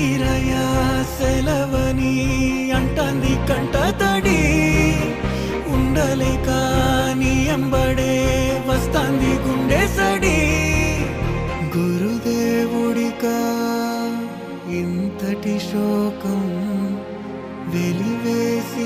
ఈరయా సెలవని అంటాంది కంట తడి ఉండలేక నీ ఎంబడే వస్తాంది గుండె సడి గురుదేవుడికా ఇంతటి శోకం వెలివేసి